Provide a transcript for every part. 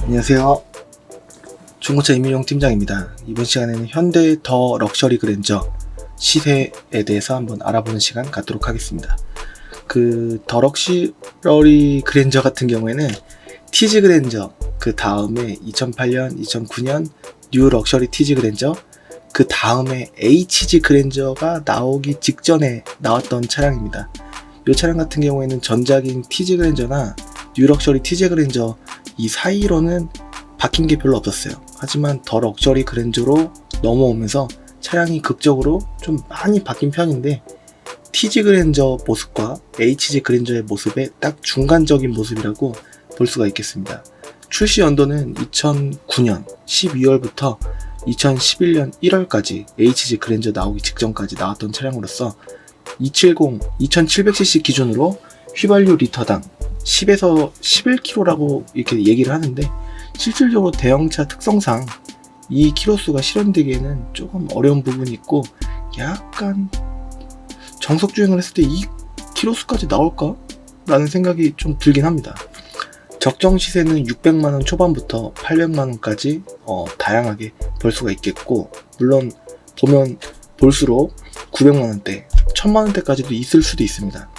안녕하세요. 중고차 임민용 팀장입니다. 이번 시간에는 현대 더 럭셔리 그랜저 시세에 대해서 한번 알아보는 시간 갖도록 하겠습니다. 그 더 럭셔리 그랜저 같은 경우에는 티즈 그랜저, 그 다음에 2008년, 2009년 뉴 럭셔리 티즈 그랜저, 그 다음에 HG 그랜저가 나오기 직전에 나왔던 차량입니다. 이 차량 같은 경우에는 전작인 티즈 그랜저나 뉴 럭셔리 티즈 그랜저 이 사이로는 바뀐 게 별로 없었어요. 하지만 더 럭셔리 그랜저로 넘어오면서 차량이 극적으로 좀 많이 바뀐 편인데, TG 그랜저 모습과 HG 그랜저의 모습의 딱 중간적인 모습이라고 볼 수가 있겠습니다. 출시 연도는 2009년 12월부터 2011년 1월까지 HG 그랜저 나오기 직전까지 나왔던 차량으로서 2700cc 기준으로 휘발유 리터당 10에서 11kg라고 이렇게 얘기를 하는데, 실질적으로 대형차 특성상 이 키로수가 실현되기에는 조금 어려운 부분이 있고, 약간 정석 주행을 했을 때 이 키로수까지 나올까? 라는 생각이 좀 들긴 합니다. 적정 시세는 600만원 초반부터 800만원까지 다양하게 볼 수가 있겠고, 물론 보면 볼수록 900만원대, 1000만원대까지도 있을 수도 있습니다.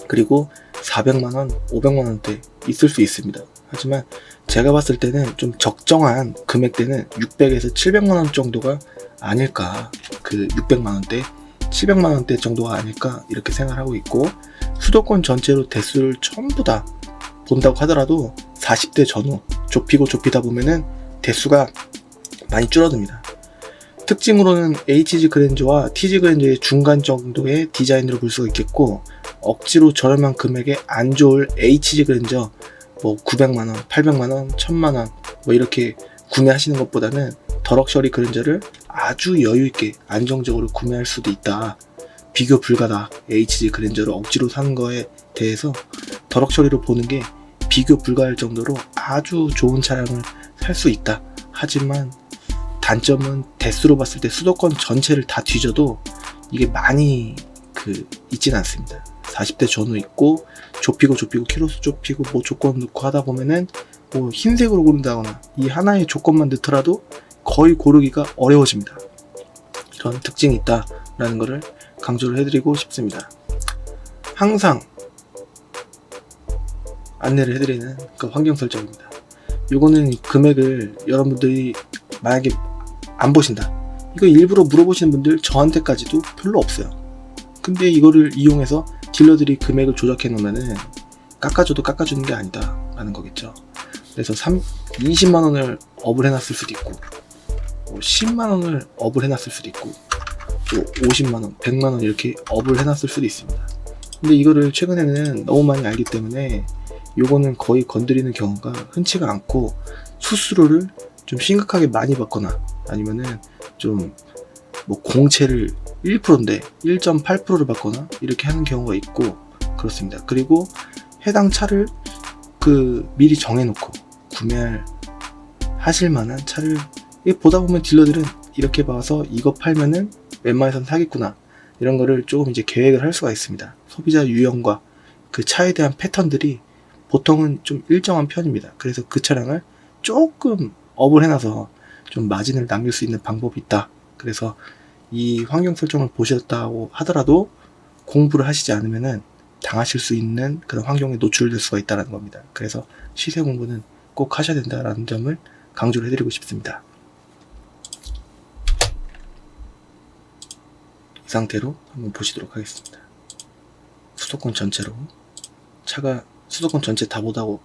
그리고 400만원, 500만원대 있을 수 있습니다. 하지만 제가 봤을 때는 좀 적정한 금액대는 600에서 700만원 정도가 아닐까, 그 600만원대, 700만원대 정도가 아닐까 이렇게 생각하고 있고, 수도권 전체로 대수를 전부 다 본다고 하더라도 40대 전후 좁히다 보면은 대수가 많이 줄어듭니다. 특징으로는 HG 그랜저와 TG 그랜저의 중간 정도의 디자인으로 볼 수가 있겠고, 억지로 저렴한 금액에 안 좋을 HG 그랜저 900만원, 800만원, 1000만원 이렇게 구매하시는 것보다는 더 럭셔리 그랜저를 아주 여유있게 안정적으로 구매할 수도 있다, 비교 불가다, HG 그랜저를 억지로 사는 거에 대해서 더 럭셔리로 보는 게 비교 불가할 정도로 아주 좋은 차량을 살 수 있다. 하지만 단점은 대수로 봤을 때 수도권 전체를 다 뒤져도 이게 많이 있진 않습니다. 40대 전후 있고, 좁히고 키로수 좁히고 조건 넣고 하다 보면은 흰색으로 고른다거나 이 하나의 조건만 넣더라도 거의 고르기가 어려워집니다. 이런 특징이 있다라는 것을 강조를 해드리고 싶습니다. 항상 안내를 해드리는 그 환경 설정입니다. 요거는 금액을 여러분들이 만약에 안 보신다, 이거 일부러 물어보시는 분들 저한테까지도 별로 없어요. 근데 이거를 이용해서 딜러들이 금액을 조작해 놓으면은 깎아줘도 깎아주는 게 아니다 라는 거겠죠. 그래서 20만원을 업을 해놨을 수도 있고, 10만원을 업을 해놨을 수도 있고, 또 50만원, 100만원 이렇게 업을 해놨을 수도 있습니다. 근데 이거를 최근에는 너무 많이 알기 때문에 요거는 거의 건드리는 경우가 흔치가 않고, 수수료를 좀 심각하게 많이 받거나 아니면은 좀 공채를 1%인데 1.8%를 받거나 이렇게 하는 경우가 있고 그렇습니다. 그리고 해당 차를 미리 정해놓고 구매하실 만한 차를 보다 보면 딜러들은 이렇게 봐서 이거 팔면은 웬만해선 사겠구나, 이런 거를 조금 이제 계획을 할 수가 있습니다. 소비자 유형과 그 차에 대한 패턴들이 보통은 좀 일정한 편입니다. 그래서 그 차량을 조금 업을 해놔서 좀 마진을 남길 수 있는 방법이 있다. 그래서 이 환경 설정을 보셨다고 하더라도 공부를 하시지 않으면은 당하실 수 있는 그런 환경에 노출될 수가 있다는 겁니다. 그래서 시세 공부는 꼭 하셔야 된다라는 점을 강조를 해드리고 싶습니다. 이 상태로 한번 보시도록 하겠습니다. 수도권 전체로, 차가 수도권 전체 다 본다고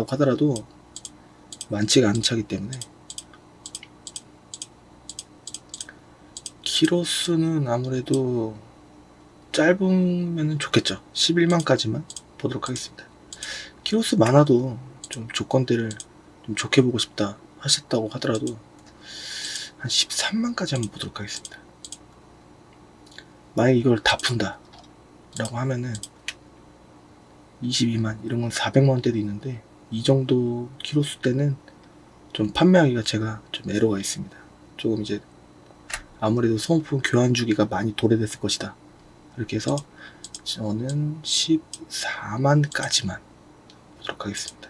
하더라도 많지가 않은 차이기 때문에 키로수는 아무래도 짧으면 좋겠죠. 11만까지만 보도록 하겠습니다. 키로수 많아도 좀 조건대를 좀 좋게 보고 싶다 하셨다고 하더라도 한 13만까지 한번 보도록 하겠습니다. 만약 이걸 다 푼다 라고 하면은 22만, 이런 건 400만원대도 있는데, 이 정도 키로수 때는 좀 판매하기가 제가 좀 애로가 있습니다. 조금 이제 아무래도 소모품 교환 주기가 많이 도래됐을 것이다. 이렇게 해서 저는 14만까지만 보도록 하겠습니다.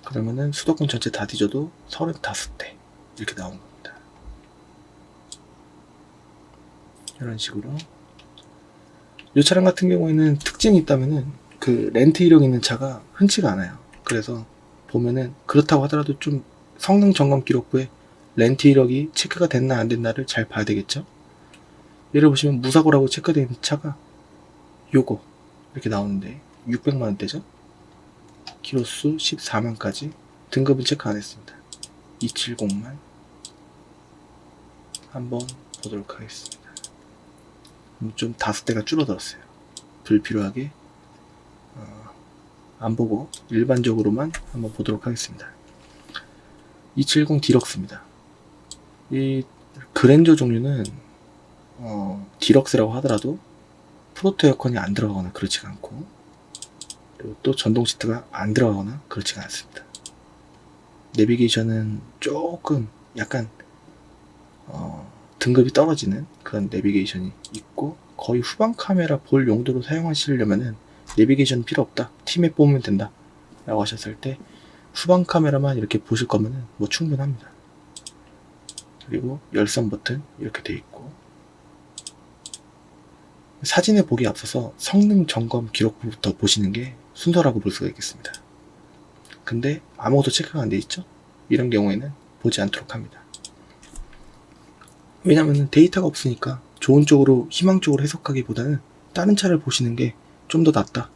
그러면은 수도권 전체 다 뒤져도 35대 이렇게 나오는 겁니다. 이런 식으로. 이 차량 같은 경우에는 특징이 있다면은 그 렌트 이력 있는 차가 흔치가 않아요. 그래서 보면은 그렇다고 하더라도 좀 성능 점검 기록부에 렌트 이력이 체크가 됐나 안 됐나를 잘 봐야 되겠죠. 예를 보시면 무사고라고 체크되어 있는 차가 요거 이렇게 나오는데 600만원대죠. 키로수 14만까지. 등급은 체크 안 했습니다. 270만 한번 보도록 하겠습니다. 좀 5대가 줄어들었어요. 불필요하게 안 보고 일반적으로만 한번 보도록 하겠습니다. 270 디럭스입니다. 이 그랜저 종류는 디럭스라고 하더라도 프로토 에어컨이 안 들어가거나 그렇지가 않고, 그리고 또 전동 시트가 안 들어가거나 그렇지가 않습니다. 내비게이션은 조금 약간 등급이 떨어지는 그런 내비게이션이 있고, 거의 후방 카메라 볼 용도로 사용하시려면은 내비게이션 필요 없다, 티맵 보면 된다 라고 하셨을 때 후방 카메라만 이렇게 보실 거면은 뭐 충분합니다. 그리고 열선 버튼 이렇게 되어 있고, 사진에 보기 앞서서 성능 점검 기록부부터 보시는 게 순서라고 볼 수가 있겠습니다. 근데 아무것도 체크가 안 돼 있죠? 이런 경우에는 보지 않도록 합니다. 왜냐면 데이터가 없으니까 좋은 쪽으로, 희망적으로 해석하기보다는 다른 차를 보시는 게 좀 더 낫다,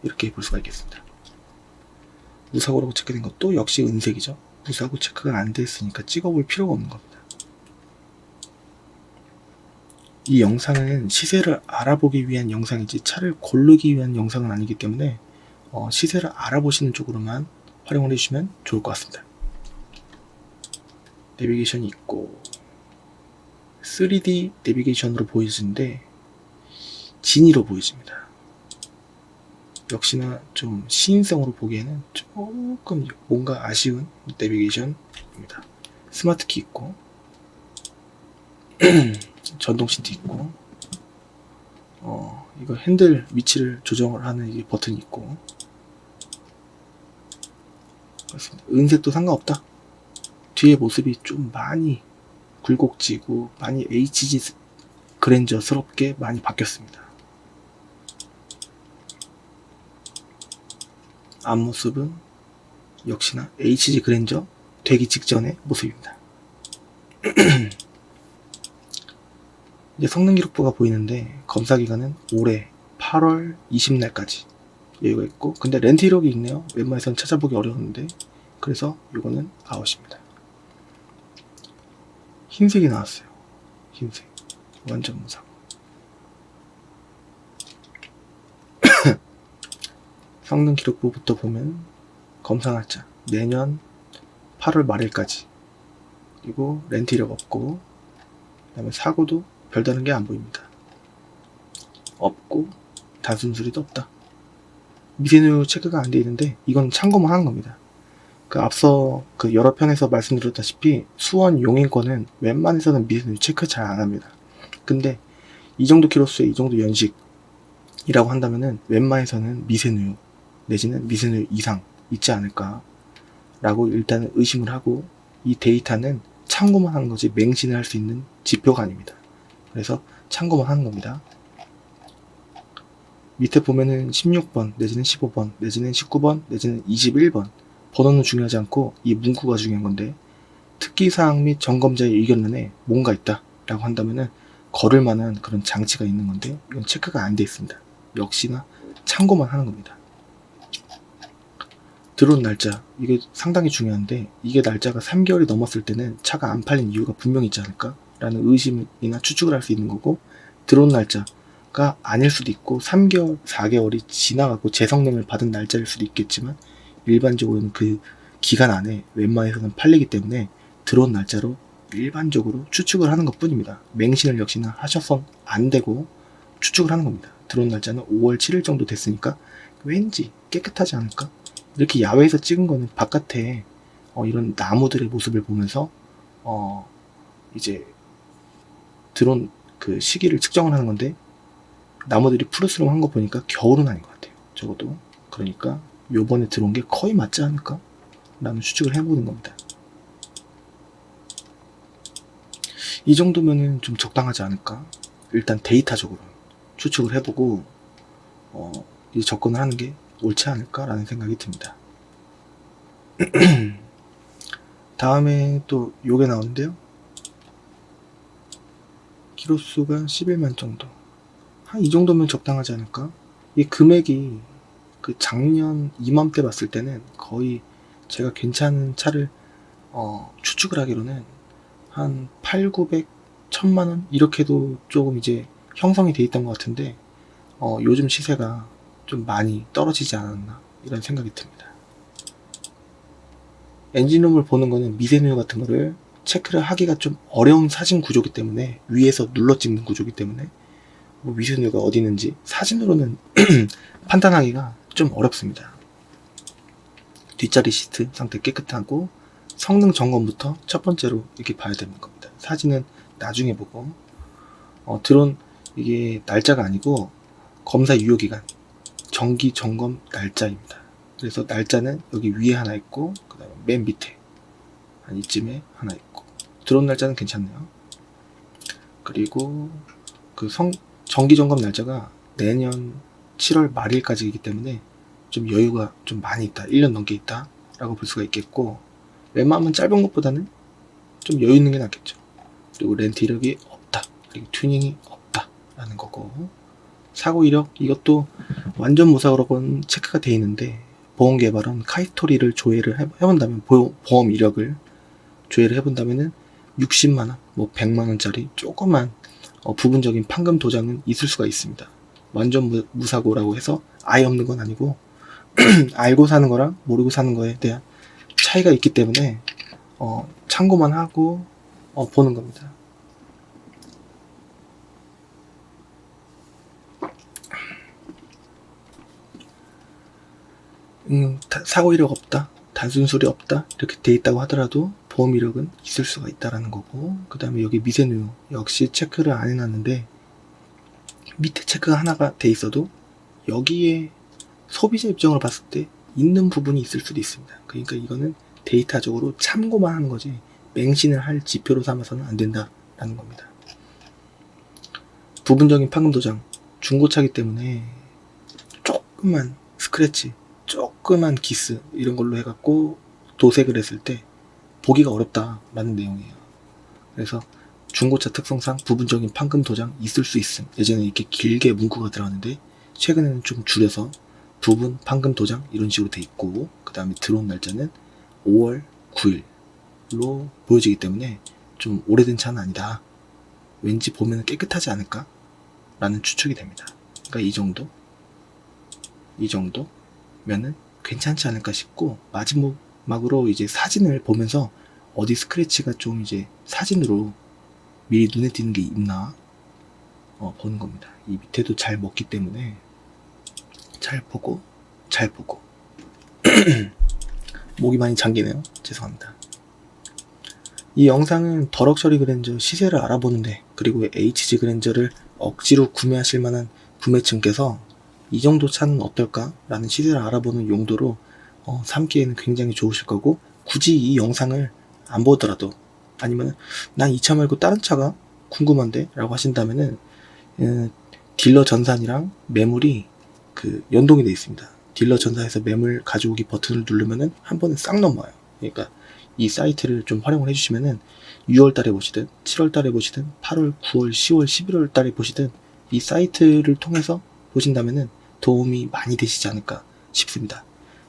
이렇게 볼 수가 있겠습니다. 무사고라고 체크된 것도 역시 은색이죠. 무사고 체크가 안 돼 있으니까 찍어볼 필요가 없는 겁니다. 이 영상은 시세를 알아보기 위한 영상이지 차를 고르기 위한 영상은 아니기 때문에 시세를 알아보시는 쪽으로만 활용을 해주시면 좋을 것 같습니다. 내비게이션이 있고 3D 내비게이션으로 보여지는데 진이로 보여집니다. 역시나 좀 시인성으로 보기에는 조금 뭔가 아쉬운 내비게이션입니다. 스마트키 있고 전동 시트 있고, 이거 핸들 위치를 조정을 하는 이 버튼이 있고, 그렇습니다. 은색도 상관없다. 뒤에 모습이 좀 많이 굴곡지고 많이 HG 그랜저스럽게 많이 바뀌었습니다. 앞모습은 역시나 HG 그랜저 되기 직전의 모습입니다. 이제 성능 기록부가 보이는데 검사 기간은 올해 8월 20날까지 여유가 있고, 근데 렌트 이력이 있네요. 웬만해서는 찾아보기 어려웠는데, 그래서 이거는 아웃입니다. 흰색이 나왔어요. 흰색 완전 무사고. 성능 기록부부터 보면 검사 날짜 내년 8월 말일까지, 그리고 렌트 이력 없고, 그 다음에 사고도 별다른 게 안 보입니다. 없고 단순 수리도 없다. 미세누 체크가 안 돼 있는데 이건 참고만 하는 겁니다. 그 앞서 그 여러 편에서 말씀드렸다시피 수원 용인권은 웬만해서는 미세누 체크 잘 안 합니다. 근데 이 정도 키로수에 이 정도 연식이라고 한다면은 웬만해서는 미세누 내지는 미세누 이상 있지 않을까 라고 일단은 의심을 하고, 이 데이터는 참고만 하는 거지 맹신을 할 수 있는 지표가 아닙니다. 그래서 참고만 하는 겁니다. 밑에 보면은 16번 내지는 15번 내지는 19번 내지는 21번 번호는 중요하지 않고 이 문구가 중요한 건데, 특기사항 및 점검자의 의견란에 뭔가 있다 라고 한다면은 걸을 만한 그런 장치가 있는 건데, 이건 체크가 안 돼 있습니다. 역시나 참고만 하는 겁니다. 들어온 날짜, 이게 상당히 중요한데, 이게 날짜가 3개월이 넘었을 때는 차가 안 팔린 이유가 분명히 있지 않을까 라는 의심이나 추측을 할 수 있는 거고, 들어온 날짜가 아닐 수도 있고 3개월, 4개월이 지나가고 재성능을 받은 날짜일 수도 있겠지만, 일반적으로는 그 기간 안에 웬만해서는 팔리기 때문에 들어온 날짜로 일반적으로 추측을 하는 것 뿐입니다. 맹신을 역시나 하셔선 안 되고 추측을 하는 겁니다. 들어온 날짜는 5월 7일 정도 됐으니까 왠지 깨끗하지 않을까? 이렇게 야외에서 찍은 거는 바깥에 이런 나무들의 모습을 보면서 이제 들어온 그 시기를 측정을 하는 건데, 나무들이 푸르스름한 거 보니까 겨울은 아닌 것 같아요. 적어도. 그러니까 요번에 들어온 게 거의 맞지 않을까 라는 추측을 해보는 겁니다. 이 정도면은 좀 적당하지 않을까? 일단 데이터적으로 추측을 해보고 이제 접근을 하는 게 옳지 않을까라는 생각이 듭니다. 다음에 또 요게 나오는데요. 키로수가 11만 정도. 한 이 정도면 적당하지 않을까? 이 금액이 그 작년 이맘때 봤을 때는 거의 제가 괜찮은 차를 추측을 하기로는 한 8, 900, 1000만원 이렇게도 조금 이제 형성이 돼 있던 것 같은데 요즘 시세가 좀 많이 떨어지지 않았나 이런 생각이 듭니다. 엔진룸을 보는 거는 미세누유 같은 거를 체크를 하기가 좀 어려운 사진 구조기 때문에 위에서 눌러 찍는 구조기 때문에 뭐 미세누유가 어디 있는지 사진으로는 판단하기가 좀 어렵습니다. 뒷자리 시트 상태 깨끗하고 성능 점검부터 첫 번째로 이렇게 봐야 되는 겁니다. 사진은 나중에 보고 드론 이게 날짜가 아니고 검사 유효기간 정기 점검 날짜입니다. 그래서 날짜는 여기 위에 하나 있고 그 다음에 맨 밑에 한 이쯤에 하나 있고 드론 날짜는 괜찮네요. 그리고 그 정기 점검 날짜가 내년 7월 말일까지이기 때문에 좀 여유가 좀 많이 있다. 1년 넘게 있다 라고 볼 수가 있겠고 웬만하면 짧은 것보다는 좀 여유 있는 게 낫겠죠. 그리고 렌트 이력이 없다. 그리고 튜닝이 없다 라는 거고 사고 이력 이것도 완전 무사고로는 체크가 되어 있는데 보험 개발은 카이스토리를 조회를 해본다면 보험 이력을 조회를 해본다면은 60만원, 뭐 100만원짜리 조그만 부분적인 판금 도장은 있을 수가 있습니다. 완전 무사고라고 해서 아예 없는 건 아니고 알고 사는 거랑 모르고 사는 거에 대한 차이가 있기 때문에 참고만 하고 보는 겁니다. 사고 이력 없다, 단순 수리 없다 이렇게 돼 있다고 하더라도 보험 이력은 있을 수가 있다라는 거고 그 다음에 여기 미세누유 역시 체크를 안 해놨는데 밑에 체크가 하나가 돼 있어도 여기에 소비자 입장으로 봤을 때 있는 부분이 있을 수도 있습니다. 그러니까 이거는 데이터적으로 참고만 하는 거지 맹신을 할 지표로 삼아서는 안 된다라는 겁니다. 부분적인 판금 도장 중고차기 때문에 조금만 스크래치 조그만 기스 이런 걸로 해갖고 도색을 했을 때 보기가 어렵다라는 내용이에요. 그래서 중고차 특성상 부분적인 판금 도장 있을 수 있음. 예전에 이렇게 길게 문구가 들어갔는데 최근에는 좀 줄여서 부분 판금 도장 이런 식으로 돼 있고 그 다음에 들어온 날짜는 5월 9일로 보여지기 때문에 좀 오래된 차는 아니다. 왠지 보면 깨끗하지 않을까? 라는 추측이 됩니다. 그러니까 이 정도면은 괜찮지 않을까 싶고 마지막으로 이제 사진을 보면서 어디 스크래치가 좀 이제 사진으로 미리 눈에 띄는 게 있나 보는 겁니다. 이 밑에도 잘 먹기 때문에 잘 보고 목이 많이 잠기네요. 죄송합니다. 이 영상은 더럭 셔리 그랜저 시세를 알아보는데 그리고 HG 그랜저를 억지로 구매하실 만한 구매층께서 이 정도 차는 어떨까? 라는 시세를 알아보는 용도로 삼기에는 굉장히 좋으실 거고 굳이 이 영상을 안 보더라도 아니면 난 이 차 말고 다른 차가 궁금한데 라고 하신다면은 딜러 전산이랑 매물이 그 연동이 되어 있습니다. 딜러 전산에서 매물 가져오기 버튼을 누르면은 한 번에 싹 넘어와요. 그러니까 이 사이트를 좀 활용을 해주시면은 6월 달에 보시든 7월 달에 보시든 8월, 9월, 10월, 11월 달에 보시든 이 사이트를 통해서 보신다면은 도움이 많이 되시지 않을까 싶습니다.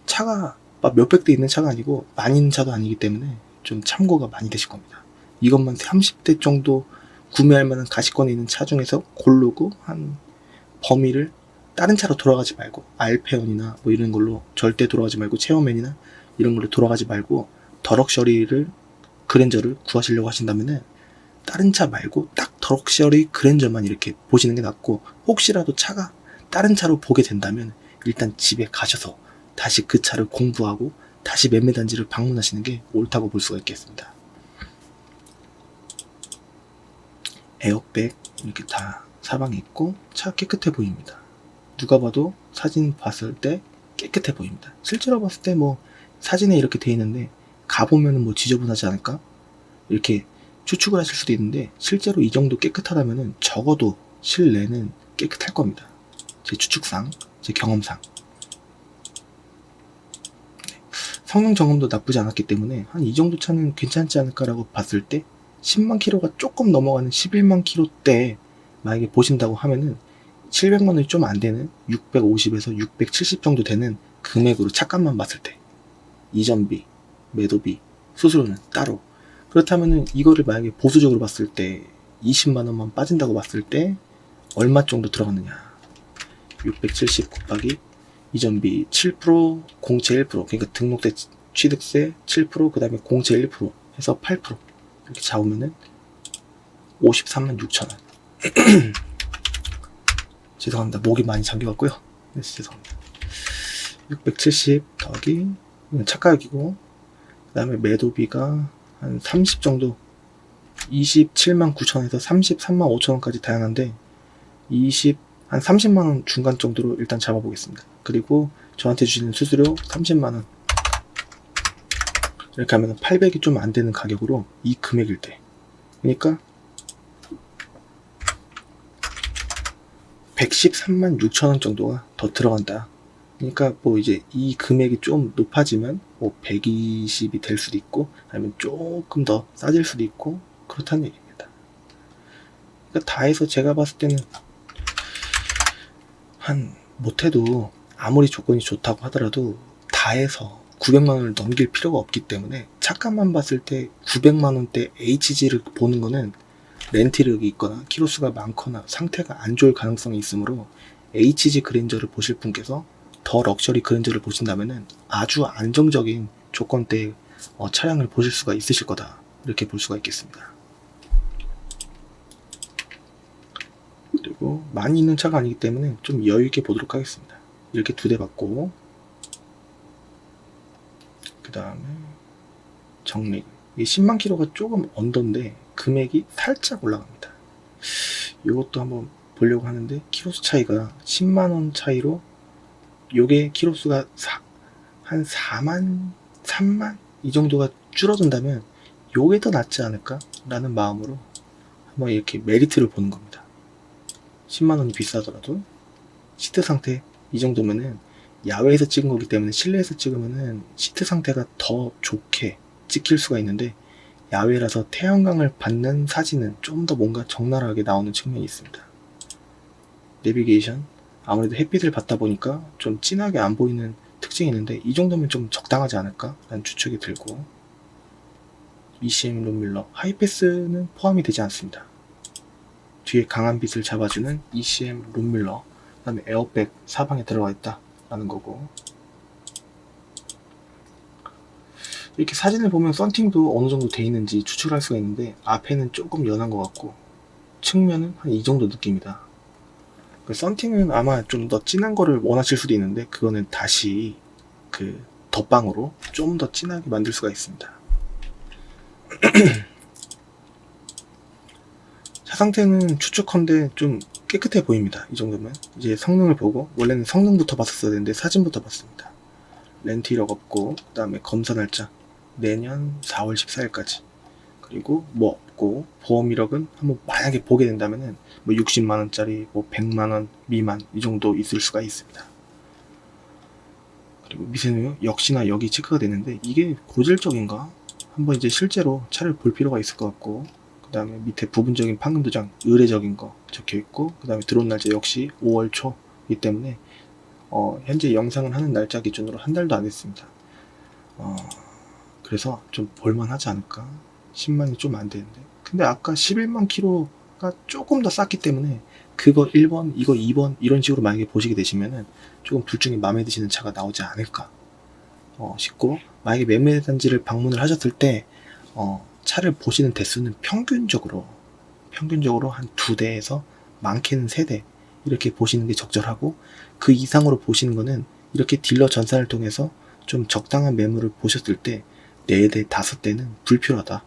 차가 막 몇백 대 있는 차가 아니고 많이 있는 차도 아니기 때문에 좀 참고가 많이 되실 겁니다. 이것만 30대 정도 구매할 만한 가시권에 있는 차 중에서 고르고 한 범위를 다른 차로 돌아가지 말고 알페온이나 뭐 이런 걸로 절대 돌아가지 말고 체어맨이나 이런 걸로 돌아가지 말고 더럭셔리 그랜저를 구하시려고 하신다면은 다른 차 말고 딱 더럭셔리 그랜저만 이렇게 보시는 게 낫고 혹시라도 차가 다른 차로 보게 된다면 일단 집에 가셔서 다시 그 차를 공부하고 다시 매매단지를 방문하시는 게 옳다고 볼 수가 있겠습니다. 에어백 이렇게 다 사방에 있고 차 깨끗해 보입니다. 누가 봐도 사진 봤을 때 깨끗해 보입니다. 실제로 봤을 때 뭐 사진에 이렇게 돼 있는데 가보면은 뭐 지저분하지 않을까? 이렇게 추측을 하실 수도 있는데 실제로 이 정도 깨끗하다면은 적어도 실내는 깨끗할 겁니다. 제 추측상, 제 경험상. 성능 점검도 나쁘지 않았기 때문에 한 이 정도 차는 괜찮지 않을까라고 봤을 때 10만 킬로가 조금 넘어가는 11만 킬로대 만약에 보신다고 하면은 700만 원이 좀 안 되는 650에서 670 정도 되는 금액으로 차값만 봤을 때 이전비, 매도비, 수수료는 따로. 그렇다면은 이거를 만약에 보수적으로 봤을 때 20만 원만 빠진다고 봤을 때 얼마 정도 들어갔느냐? 670 곱하기 이전비 7%, 공채 1%, 그러니까 등록세, 취득세 7%, 그 다음에 공채 1% 해서 8% 이렇게 잡으면은 53만 6천 원. 죄송합니다. 목이 많이 잠겨갖고요. 네, 죄송합니다. 670 더하기 차가격이고, 그 다음에 매도비가 한 30 정도, 27만 9천원에서 33만 5천원까지 다양한데 한 30만원 중간 정도로 일단 잡아보겠습니다. 그리고 저한테 주시는 수수료 30만원, 이렇게 하면 800이 좀 안되는 가격으로 이 금액일 때, 그러니까 113만 6천원 정도가 더 들어간다. 그러니까 뭐 이제 이 금액이 좀 높아지면 뭐 120이 될 수도 있고 아니면 조금 더 싸질 수도 있고 그렇다는 얘기입니다. 그러니까 다 해서 제가 봤을 때는 한 못해도 아무리 조건이 좋다고 하더라도 다 해서 900만원을 넘길 필요가 없기 때문에 차값만 봤을 때 900만원대 HG를 보는 거는 렌트력이 있거나 키로수가 많거나 상태가 안 좋을 가능성이 있으므로 HG 그랜저를 보실 분께서 더 럭셔리 그랜저를 보신다면은 아주 안정적인 조건대의 차량을 보실 수가 있으실 거다, 이렇게 볼 수가 있겠습니다. 그리고 많이 있는 차가 아니기 때문에 좀 여유있게 보도록 하겠습니다. 이렇게 2대 받고, 그 다음에 정리. 이게 10만 킬로가 조금 언더인데 금액이 살짝 올라갑니다. 이것도 한번 보려고 하는데 키로수 차이가 10만원 차이로 요게 키로수가 한 4만 3만 이 정도가 줄어든다면 요게 더 낫지 않을까 라는 마음으로 한번 이렇게 메리트를 보는 겁니다. 10만원이 비싸더라도 시트 상태 이 정도면은 야외에서 찍은 거기 때문에 실내에서 찍으면은 시트 상태가 더 좋게 찍힐 수가 있는데 야외라서 태양광을 받는 사진은 좀 더 뭔가 적나라하게 나오는 측면이 있습니다. 내비게이션 아무래도 햇빛을 받다 보니까 좀 진하게 안 보이는 특징이 있는데 이 정도면 좀 적당하지 않을까 라는 추측이 들고, ECM 룸밀러 하이패스는 포함이 되지 않습니다. 뒤에 강한 빛을 잡아주는 ECM 룸밀러, 그 다음에 에어백 사방에 들어가 있다 라는 거고, 이렇게 사진을 보면 썬팅도 어느 정도 돼 있는지 추측을 할 수가 있는데 앞에는 조금 연한 것 같고 측면은 한 이 정도 느낌이다. 썬팅은 아마 좀 더 진한 거를 원하실 수도 있는데 그거는 다시 그 덧방으로 좀 더 진하게 만들 수가 있습니다. 차 상태는 추측컨대 좀 깨끗해 보입니다. 이 정도면 이제 성능을 보고, 원래는 성능부터 봤었어야 되는데 사진부터 봤습니다. 렌트 이력 없고, 그 다음에 검사 날짜 내년 4월 14일까지, 그리고 뭐 없고, 보험 이력은 한번 만약에 보게 된다면은 뭐 60만원짜리 뭐 100만원 미만 이 정도 있을 수가 있습니다. 그리고 미세누유 역시나 여기 체크가 되는데 이게 고질적인가 한번 이제 실제로 차를 볼 필요가 있을 것 같고, 그 다음에 밑에 부분적인 판금 도장 의례적인 거 적혀 있고, 그 다음에 들어온 날짜 역시 5월 초이기 때문에 현재 영상을 하는 날짜 기준으로 한 달도 안 됐습니다. 그래서 좀 볼만하지 않을까. 10만이 좀 안 되는데, 근데 아까 11만 킬로가 조금 더 쌌기 때문에 그거 1번 이거 2번 이런 식으로 만약에 보시게 되시면은 조금 둘 중에 마음에 드시는 차가 나오지 않을까 싶고, 만약에 매매단지를 방문을 하셨을 때 차를 보시는 대수는 평균적으로 한 2대에서 많게는 3대 이렇게 보시는 게 적절하고, 그 이상으로 보시는 거는 이렇게 딜러 전산을 통해서 좀 적당한 매물을 보셨을 때 4대, 5대는 불필요하다.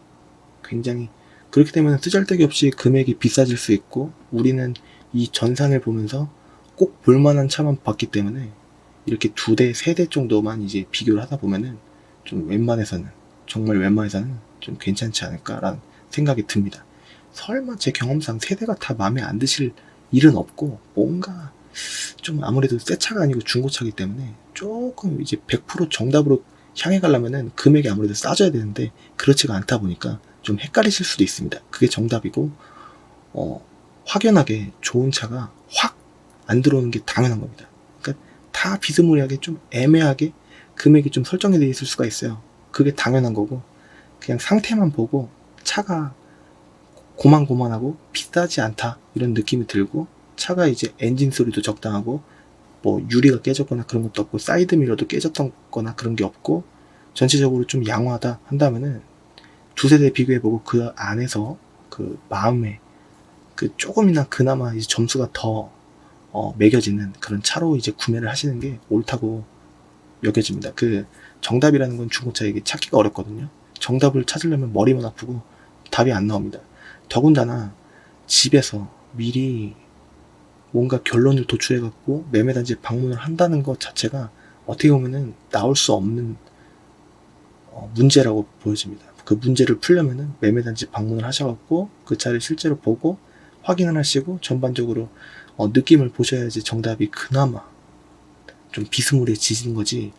굉장히 그렇게 되면 쓰잘데기 없이 금액이 비싸질 수 있고, 우리는 이 전산을 보면서 꼭 볼만한 차만 봤기 때문에 이렇게 2대, 3대 정도만 이제 비교를 하다 보면은 좀 웬만해서는, 정말 웬만해서는 좀 괜찮지 않을까라는 생각이 듭니다. 설마 제 경험상 세대가 다 마음에 안 드실 일은 없고, 뭔가 좀 아무래도 새 차가 아니고 중고차기 때문에 조금 이제 100% 정답으로 향해 가려면은 금액이 아무래도 싸져야 되는데 그렇지가 않다 보니까 좀 헷갈리실 수도 있습니다. 그게 정답이고, 확연하게 좋은 차가 확 안 들어오는 게 당연한 겁니다. 그러니까 다 비스무리하게 좀 애매하게 금액이 좀 설정이 되어 있을 수가 있어요. 그게 당연한 거고, 그냥 상태만 보고 차가 고만고만하고 비싸지 않다 이런 느낌이 들고, 차가 이제 엔진 소리도 적당하고, 뭐 유리가 깨졌거나 그런 것도 없고, 사이드 미러도 깨졌거나 그런 게 없고, 전체적으로 좀 양호하다 한다면은 두 세대 비교해보고 그 안에서 그 마음에 그 조금이나 그나마 이제 점수가 더 매겨지는 그런 차로 이제 구매를 하시는 게 옳다고 여겨집니다. 그 정답이라는 건 중고차에게 찾기가 어렵거든요. 정답을 찾으려면 머리만 아프고 답이 안 나옵니다. 더군다나 집에서 미리 뭔가 결론을 도출해갖고 매매단지에 방문을 한다는 것 자체가 어떻게 보면은 나올 수 없는 문제라고 보여집니다. 그 문제를 풀려면은 매매단지 방문을 하셔갖고 그 차를 실제로 보고 확인을 하시고 전반적으로 느낌을 보셔야지 정답이 그나마 좀 비스무리해지는 거지,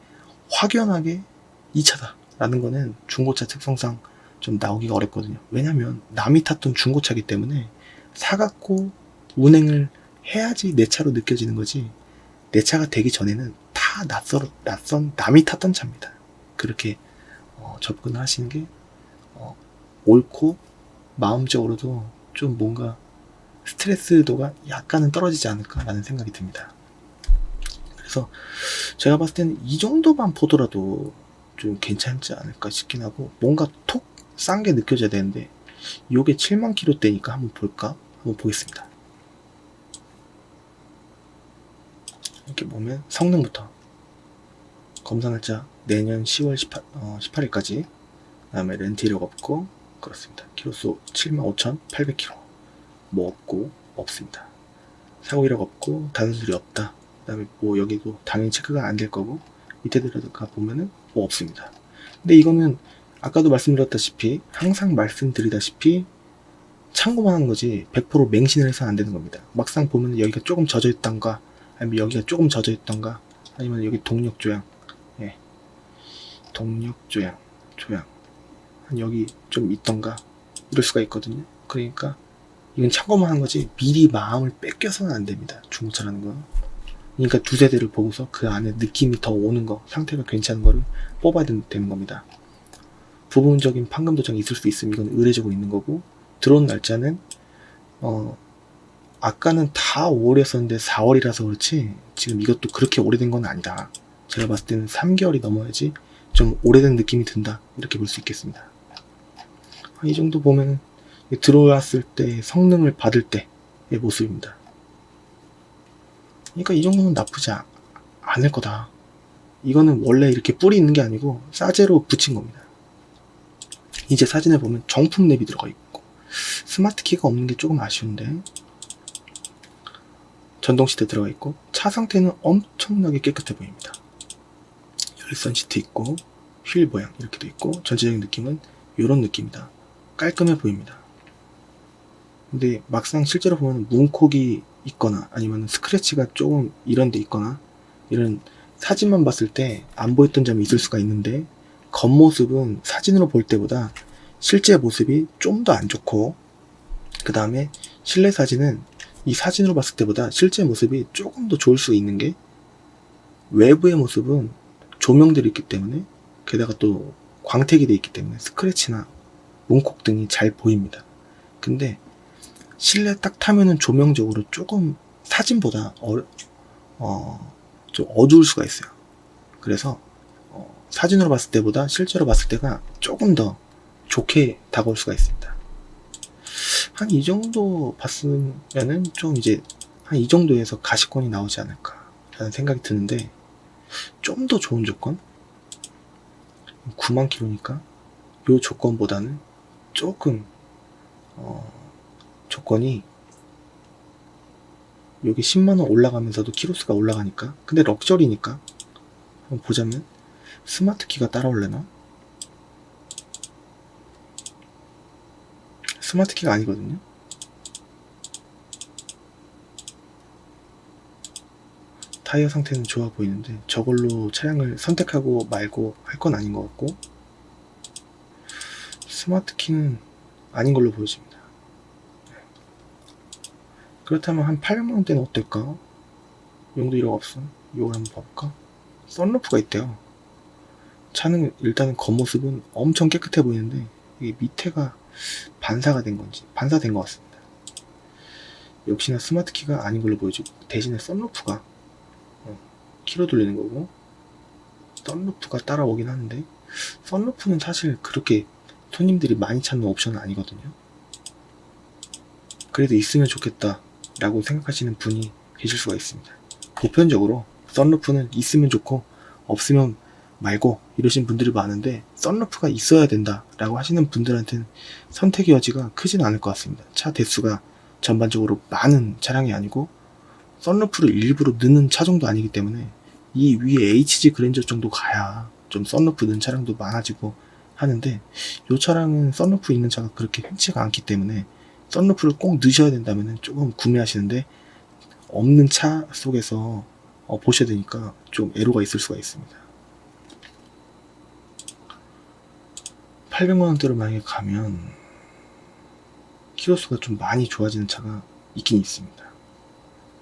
확연하게 이 차다 라는 거는 중고차 특성상 좀 나오기가 어렵거든요. 왜냐면 남이 탔던 중고차기 때문에 사갖고 운행을 해야지 내 차로 느껴지는 거지, 내 차가 되기 전에는 다 낯선 남이 탔던 차입니다. 그렇게 접근을 하시는 게 옳고, 마음적으로도 좀 뭔가 스트레스도가 약간은 떨어지지 않을까라는 생각이 듭니다. 그래서 제가 봤을 때는 이 정도만 보더라도 좀 괜찮지 않을까 싶긴 하고, 뭔가 톡 싼 게 느껴져야 되는데 요게 7만 킬로대니까 한번 볼까? 한번 보겠습니다. 이렇게 보면 성능부터 검사 날짜 내년 10월 18일까지, 그 다음에 렌트 이력 없고, 그렇습니다. 키로수 75,800km 뭐 없고 없습니다. 사고 이력 없고 단순술이 없다. 그 다음에 뭐 여기도 당연히 체크가 안 될 거고, 밑에 들어가 보면은 뭐 없습니다. 근데 이거는 아까도 말씀드렸다시피, 항상 말씀드리다시피 참고만 하는 거지 100% 맹신을 해서 안 되는 겁니다. 막상 보면 여기가 조금 젖어 있던가, 아니면 여기가 조금 젖어 있던가, 아니면 여기 동력 조향, 동력 조향 여기 좀 있던가 이럴 수가 있거든요. 그러니까 이건 참고만 하는 거지 미리 마음을 뺏겨서는 안 됩니다. 중고차라는 건. 그러니까 두 세대를 보고서 그 안에 느낌이 더 오는 거, 상태가 괜찮은 거를 뽑아야 되는 겁니다. 부분적인 판금 도장이 있을 수 있으면 이건 의례적으로 있는 거고, 들어온 날짜는 아까는 다 5월이었었는데 4월이라서 그렇지 지금 이것도 그렇게 오래된 건 아니다. 제가 봤을 때는 3개월이 넘어야지 좀 오래된 느낌이 든다, 이렇게 볼 수 있겠습니다. 이 정도 보면 들어왔을 때 성능을 받을 때의 모습입니다. 그러니까 이 정도면 나쁘지 않을 거다. 이거는 원래 이렇게 뿔이 있는 게 아니고 싸제로 붙인 겁니다. 이제 사진에 보면 정품 랩이 들어가 있고 스마트 키가 없는 게 조금 아쉬운데, 전동 시트 들어가 있고 차 상태는 엄청나게 깨끗해 보입니다. 열선 시트 있고 휠 모양 이렇게 돼 있고, 전체적인 느낌은 이런 느낌이다. 깔끔해 보입니다. 근데 막상 실제로 보면 문콕이 있거나 아니면 스크래치가 조금 이런 데 있거나, 이런 사진만 봤을 때 안 보였던 점이 있을 수가 있는데, 겉모습은 사진으로 볼 때보다 실제 모습이 좀 더 안 좋고, 그 다음에 실내 사진은 이 사진으로 봤을 때보다 실제 모습이 조금 더 좋을 수 있는 게, 외부의 모습은 조명들이 있기 때문에, 게다가 또 광택이 되어 있기 때문에 스크래치나 문콕 등이 잘 보입니다. 근데 실내 딱 타면은 조명적으로 조금 사진보다 좀 어두울 수가 있어요. 그래서 사진으로 봤을 때보다 실제로 봤을 때가 조금 더 좋게 다가올 수가 있습니다. 한 이 정도 봤으면은 좀 이제 한 이 정도에서 가시권이 나오지 않을까 라는 생각이 드는데, 좀 더 좋은 조건, 9만 킬로니까 요 조건보다는 조금 조건이 여기 10만원 올라가면서도 키로수가 올라가니까, 근데 럭셔리니까 한번 보자면 스마트 키가 따라올려나? 스마트 키가 아니거든요. 타이어 상태는 좋아 보이는데 저걸로 차량을 선택하고 말고 할 건 아닌 것 같고, 스마트 키는 아닌 걸로 보여집니다. 그렇다면 한 800만원대는 어떨까? 용도 1억 없음. 이걸 한번 봐볼까? 썬루프가 있대요. 차는 일단은 겉모습은 엄청 깨끗해 보이는데 이게 밑에가 반사된 것 같습니다. 역시나 스마트 키가 아닌 걸로 보여지고, 대신에 썬루프가 키로 돌리는 거고, 썬루프가 따라오긴 하는데, 썬루프는 사실 그렇게 손님들이 많이 찾는 옵션은 아니거든요. 그래도 있으면 좋겠다 라고 생각하시는 분이 계실 수가 있습니다. 보편적으로 썬루프는 있으면 좋고 없으면 말고 이러신 분들이 많은데, 썬루프가 있어야 된다 라고 하시는 분들한테는 선택의 여지가 크진 않을 것 같습니다. 차 대수가 전반적으로 많은 차량이 아니고 썬루프를 일부러 넣는 차종도 아니기 때문에, 이 위에 HG 그랜저 정도 가야 좀 썬루프 넣은 차량도 많아지고 하는데, 이 차량은 썬루프 있는 차가 그렇게 흔치가 않기 때문에 썬루프를 꼭 넣으셔야 된다면 조금 구매하시는데 없는 차 속에서 보셔야 되니까 좀 애로가 있을 수가 있습니다. 800만원대로 만약에 가면 키로수가 좀 많이 좋아지는 차가 있긴 있습니다.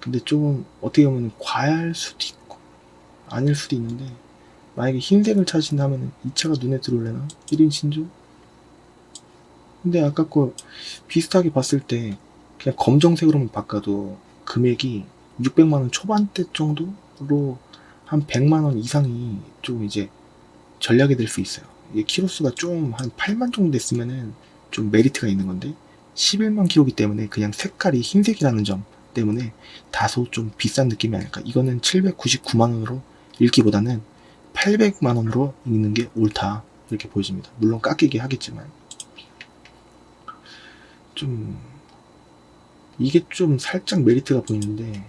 근데 조금 어떻게 보면 과할 수도 있고 아닐 수도 있는데, 만약에 흰색을 찾으신다면 이 차가 눈에 들어올려나? 1인 신조? 근데 아까 거 비슷하게 봤을 때 그냥 검정색으로만 바꿔도 금액이 600만원 초반대 정도로 한 100만원 이상이 좀 이제 전략이 될 수 있어요. 이게 키로수가 좀 한 8만 정도 됐으면은 좀 메리트가 있는 건데, 11만 킬로기 때문에 그냥 색깔이 흰색이라는 점 때문에 다소 좀 비싼 느낌이 아닐까. 이거는 799만원으로 읽기보다는 800만원으로 읽는 게 옳다 이렇게 보여집니다. 물론 깎이게 하겠지만 좀 이게 좀 살짝 메리트가 보이는데,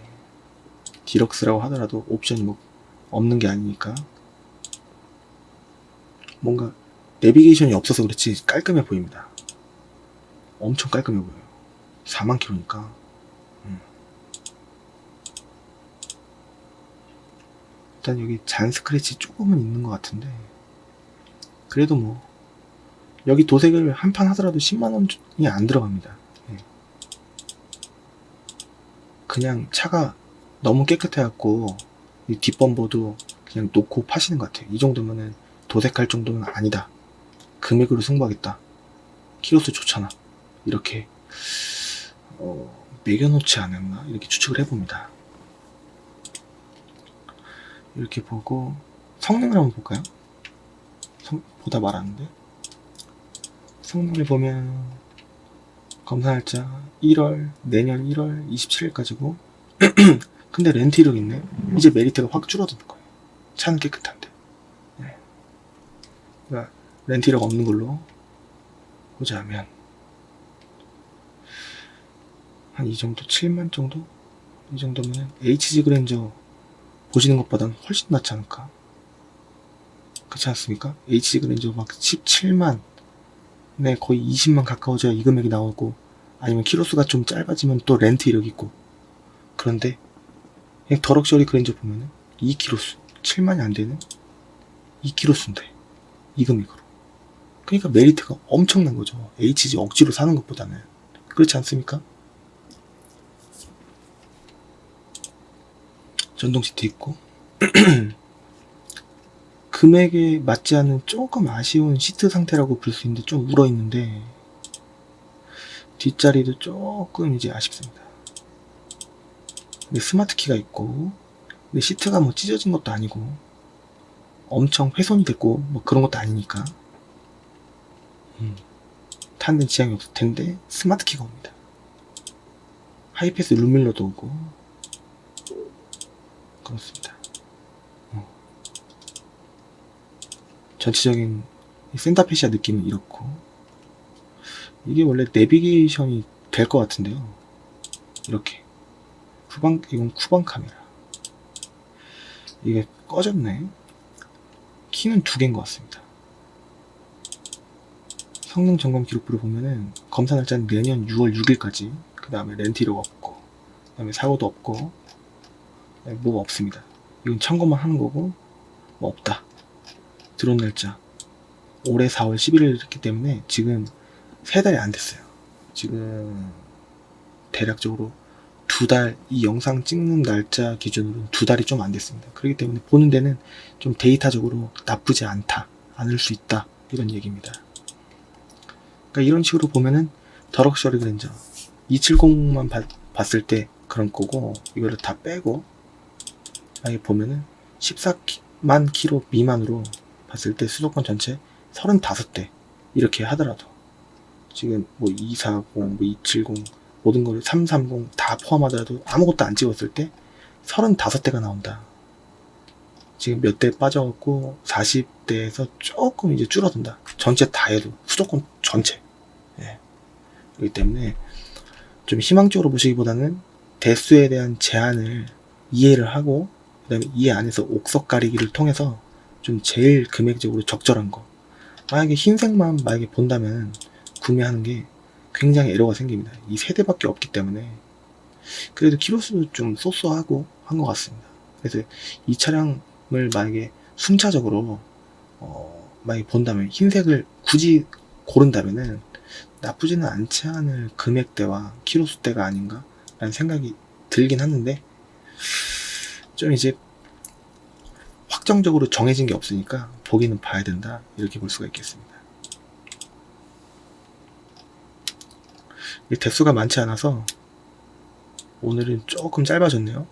디럭스라고 하더라도 옵션이 뭐 없는 게 아니니까 뭔가 내비게이션이 없어서 그렇지 깔끔해 보입니다. 엄청 깔끔해 보여요. 4만 킬로니까. 일단 여기 잔 스크래치 조금은 있는 것 같은데, 그래도 뭐 여기 도색을 한 판 하더라도 10만원이 안 들어갑니다. 그냥 차가 너무 깨끗해갖고 이 뒷범버도 그냥 놓고 파시는 것 같아요. 이 정도면은 도색할 정도는 아니다, 금액으로 승부하겠다, 키로수 좋잖아, 이렇게 매겨놓지 않았나 이렇게 추측을 해봅니다. 이렇게 보고 성능을 한번 볼까요? 보다 말았는데, 성능을 보면 검사날짜 1월, 내년 1월 27일까지고 근데 렌트 이력 있네. 이제 메리트가 확 줄어드는 거예요. 차는 깨끗한데. 네. 그러니까 렌트 이력 없는 걸로 보자면 한 이 정도, 7만 정도? 이 정도면 HG 그랜저 보시는 것보다는 훨씬 낫지 않을까? 그렇지 않습니까? HG 그랜저 막 17만, 네, 거의 20만 가까워져야 이 금액이 나오고, 아니면 키로수가 좀 짧아지면 또 렌트 이력 있고. 그런데 그냥 더럭셔리 그랜저 보면은 2키로수 7만이 안 되는 2키로수인데 이 금액으로. 그러니까 메리트가 엄청난 거죠. HG 억지로 사는 것보다는. 그렇지 않습니까? 전동 시트 있고 금액에 맞지 않는 조금 아쉬운 시트 상태라고 볼 수 있는데, 좀 울어 있는데 뒷자리도 조금 이제 아쉽습니다. 근데 스마트 키가 있고, 근데 시트가 뭐 찢어진 것도 아니고 엄청 훼손이 됐고 뭐 그런 것도 아니니까 타는 지장이 없을 텐데 스마트 키가 옵니다. 하이패스 룸밀러도 오고 그렇습니다. 전체적인 센타페시아 느낌은 이렇고, 이게 원래 내비게이션이 될 것 같은데요. 이렇게 이건 후방 카메라. 이게 꺼졌네. 키는 2개인 것 같습니다. 성능 점검 기록부를 보면은 검사 날짜는 내년 6월 6일까지, 그 다음에 렌트 이력 없고, 그 다음에 사고도 없고, 뭐가 없습니다. 이건 참고만 하는 거고, 뭐 없다. 들어온 날짜 올해 4월 11일이기 때문에 지금 3달이 안 됐어요. 지금 대략적으로 2달, 이 영상 찍는 날짜 기준으로 2달이 좀 안 됐습니다. 그렇기 때문에 보는 데는 좀 데이터적으로 나쁘지 않다, 않을 수 있다, 이런 얘기입니다. 그러니까 이런 식으로 보면은 더 럭셔리 그랜저 270만 봤을 때 그런 거고, 이거를 다 빼고 만약에 보면은 14만 킬로 미만으로 봤을 때 수도권 전체 35대 이렇게 하더라도, 지금 뭐 240, 뭐 270 모든 걸 330 다 포함하더라도 아무것도 안 찍었을 때 35대가 나온다. 지금 몇 대 빠져갖고 40대에서 조금 이제 줄어든다. 전체 다 해도 수도권 전체. 예. 그렇기 때문에 좀 희망적으로 보시기보다는 대수에 대한 제한을 이해를 하고, 그 다음에 이 안에서 옥석 가리기를 통해서 좀 제일 금액적으로 적절한 거. 만약에 흰색만 만약에 본다면 구매하는 게 굉장히 에러가 생깁니다. 이 3대밖에 없기 때문에. 그래도 키로수도 좀 쏘쏘하고 한 것 같습니다. 그래서 이 차량을 만약에 순차적으로 만약에 본다면 흰색을 굳이 고른다면은 나쁘지는 않지 않을 금액대와 키로수대가 아닌가 라는 생각이 들긴 하는데, 좀 이제 확정적으로 정해진 게 없으니까 보기는 봐야 된다, 이렇게 볼 수가 있겠습니다. 대수가 많지 않아서 오늘은 조금 짧아졌네요.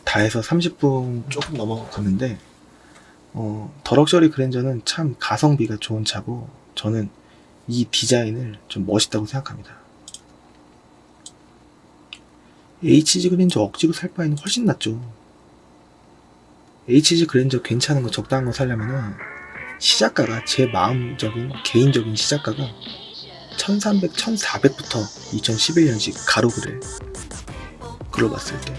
다 해서 30분 조금 넘어갔는데, 더 럭셔리 그랜저는 참 가성비가 좋은 차고, 저는 이 디자인을 좀 멋있다고 생각합니다. HG 그랜저 억지로 살 바에는 훨씬 낫죠. HG 그랜저 괜찮은 거, 적당한 거 살려면은 시작가가, 제 마음적인 개인적인 시작가가 1300, 1400부터 2011년식 가로 그래. 글로 봤을 때.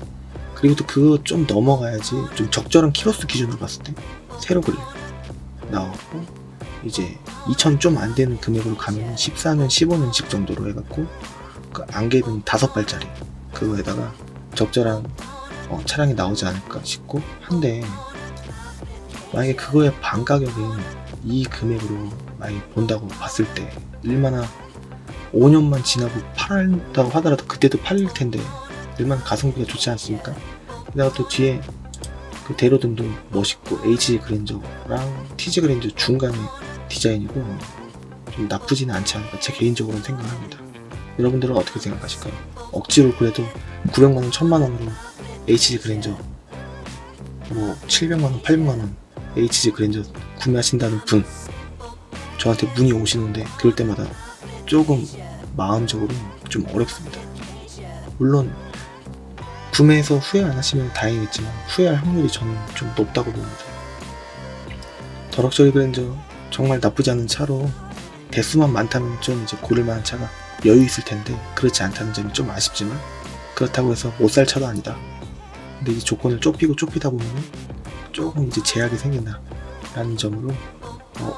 그리고 또 그거 좀 넘어가야지 좀 적절한 키로수 기준으로 봤을 때 세로 그래 나왔고, 이제 2000 좀 안 되는 금액으로 가면 14년, 15년식 정도로 해갖고 그 안개등 5발짜리 그거에다가 적절한 차량이 나오지 않을까 싶고 한데, 만약에 그거의 반 가격인 이 금액으로 만약에 본다고 봤을 때 얼마나 5년만 지나고 팔한다고 하더라도 그때도 팔릴 텐데 얼마나 가성비가 좋지 않습니까? 게다가 또 뒤에 그 대로등도 멋있고 HG 그랜저랑 TG 그랜저 중간의 디자인이고 좀 나쁘지는 않지 않을까, 제 개인적으로는 생각합니다. 여러분들은 어떻게 생각하실까요? 억지로 그래도 900만원, 1000만원으로 HG 그랜저, 뭐 700만원, 800만원 HG 그랜저 구매하신다는 분 저한테 문의 오시는데, 그럴 때마다 조금 마음적으로 좀 어렵습니다. 물론 구매해서 후회 안 하시면 다행이겠지만 후회할 확률이 저는 좀 높다고 봅니다. 더 럭셔리 그랜저 정말 나쁘지 않은 차로, 대수만 많다면 좀 이제 고를만한 차가 여유 있을 텐데 그렇지 않다는 점이 좀 아쉽지만, 그렇다고 해서 못 살 차도 아니다. 근데 이 조건을 좁히다 보면 조금 이제 제약이 생긴다 라는 점으로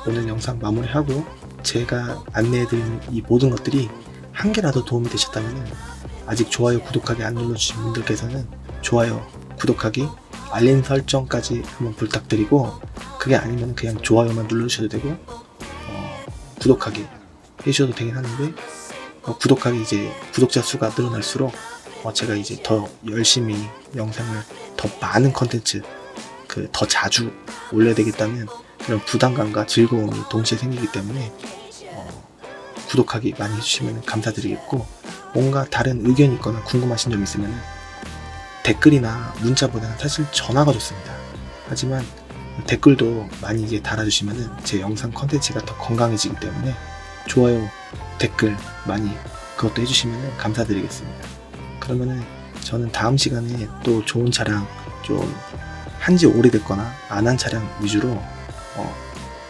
오늘 영상 마무리하고, 제가 안내해드리는 이 모든 것들이 한 개라도 도움이 되셨다면, 아직 좋아요, 구독하기 안 눌러주신 분들께서는 좋아요, 구독하기, 알림 설정까지 한번 부탁드리고, 그게 아니면 그냥 좋아요만 눌러주셔도 되고 구독하기 해주셔도 되긴 하는데, 구독하기 이제 구독자 수가 늘어날수록 제가 이제 더 열심히 영상을 더 많은 컨텐츠 더 자주 올려야 되겠다는 그런 부담감과 즐거움이 동시에 생기기 때문에 구독하기 많이 해주시면 감사드리겠고, 뭔가 다른 의견이 있거나 궁금하신 점 있으면 댓글이나 문자보다는 사실 전화가 좋습니다. 하지만 댓글도 많이 이제 달아주시면 제 영상 컨텐츠가 더 건강해지기 때문에 좋아요, 댓글 많이 그것도 해주시면 감사드리겠습니다. 그러면은 저는 다음 시간에 또 좋은 차량, 좀 한지 오래됐거나 안 한 차량 위주로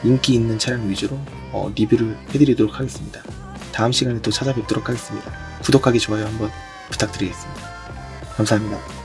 인기 있는 차량 위주로 리뷰를 해드리도록 하겠습니다. 다음 시간에 또 찾아뵙도록 하겠습니다. 구독하기, 좋아요 한번 부탁드리겠습니다. 감사합니다.